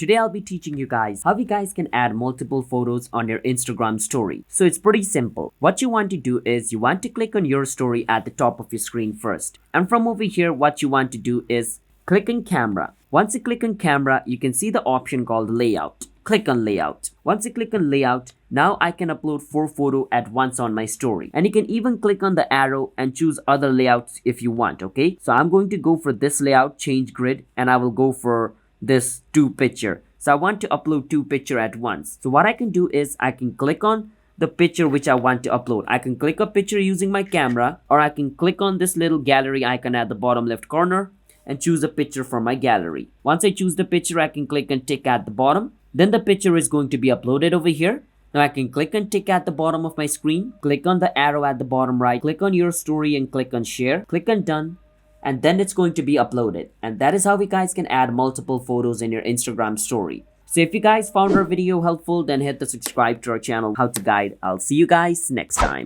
Today I'll be teaching you guys how you guys can add multiple photos on your Instagram story. So it's pretty simple. What you want to do is you want to click on your story at the top of your screen first. And from over here, what you want to do is click on camera. Once you click on camera, you can see the option called layout. Click on layout. Once you click on layout, now I can upload 4 photos at once on my story. And you can even click on the arrow and choose other layouts if you want, okay? So I'm going to go for this layout, change grid, and I will go for this 2 picture. So I want to upload 2 picture at once. So what I can do is I can click on the picture which I want to upload. I can click a picture using my camera, or I can click on this little gallery icon at the bottom left corner and choose a picture from my gallery. Once I choose the picture, I can click and tick at the bottom. Then the picture is going to be uploaded over here. Now I can click and tick at the bottom of my screen, click on the arrow at the bottom right, click on your story and click on share, click on done, and then it's going to be uploaded. And that is how you guys can add multiple photos in your Instagram story. So if you guys found our video helpful, then hit the subscribe to our channel, How to Guide. I'll see you guys next time.